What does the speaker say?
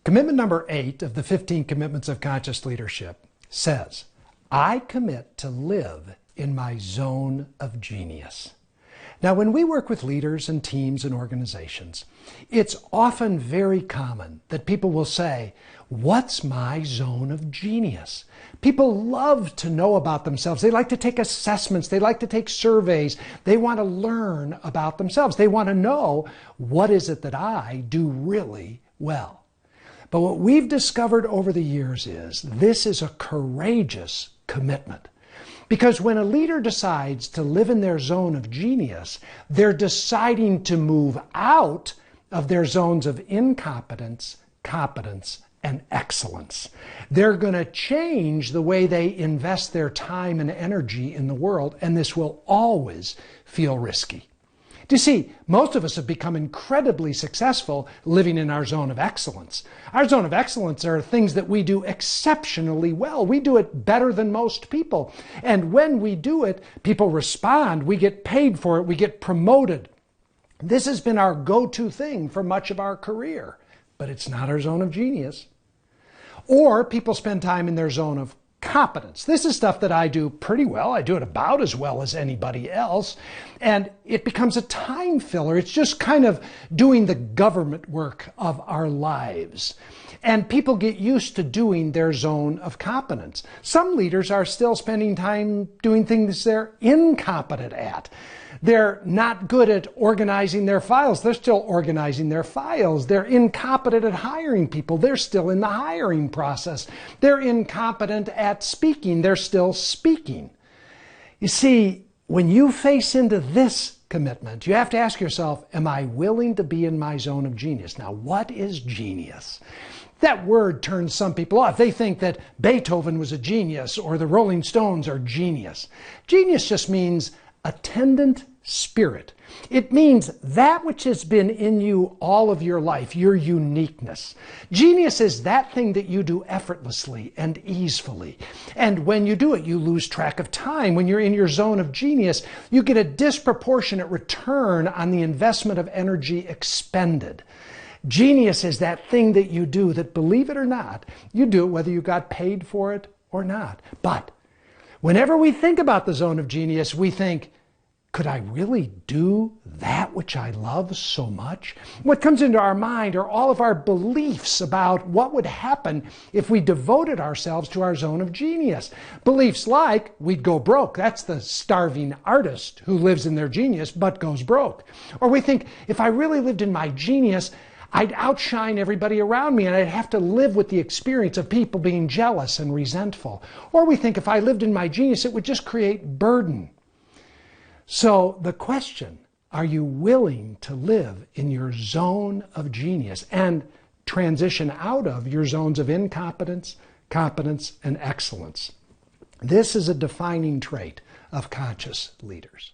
Commitment number 8 of the 15 Commitments of Conscious Leadership says, I commit to live in my zone of genius. Now, when we work with leaders and teams and organizations, it's often very common that people will say, what's my zone of genius? People love to know about themselves. They like to take assessments. They like to take surveys. They want to learn about themselves. They want to know, what is it that I do really well? But what we've discovered over the years is this is a courageous commitment. Because when a leader decides to live in their zone of genius, they're deciding to move out of their zones of incompetence, competence, and excellence. They're going to change the way they invest their time and energy in the world, and this will always feel risky. Do you see, most of us have become incredibly successful living in our zone of excellence. Our zone of excellence are things that we do exceptionally well. We do it better than most people. And when we do it, people respond. We get paid for it. We get promoted. This has been our go-to thing for much of our career, but it's not our zone of genius. Or people spend time in their zone of competence. This is stuff that I do pretty well. I do it about as well as anybody else. And it becomes a time filler. It's just kind of doing the government work of our lives. And people get used to doing their zone of competence. Some leaders are still spending time doing things they're incompetent at. They're not good at organizing their files. They're still organizing their files. They're incompetent at hiring people. They're still in the hiring process. They're incompetent at speaking. They're still speaking. You see, when you face into this commitment, you have to ask yourself, am I willing to be in my zone of genius? Now, what is genius? That word turns some people off. They think that Beethoven was a genius or the Rolling Stones are genius. Genius just means attendant spirit. It means that which has been in you all of your life, your uniqueness. Genius is that thing that you do effortlessly and easily. And when you do it, you lose track of time. When you're in your zone of genius, you get a disproportionate return on the investment of energy expended. Genius is that thing that you do that, believe it or not, you do it whether you got paid for it or not. But whenever we think about the zone of genius, we think, could I really do that which I love so much? What comes into our mind are all of our beliefs about what would happen if we devoted ourselves to our zone of genius. Beliefs like we'd go broke. That's the starving artist who lives in their genius but goes broke. Or we think, if I really lived in my genius, I'd outshine everybody around me and I'd have to live with the experience of people being jealous and resentful. Or we think if I lived in my genius, it would just create burden. So the question, are you willing to live in your zone of genius and transition out of your zones of incompetence, competence, and excellence? This is a defining trait of conscious leaders.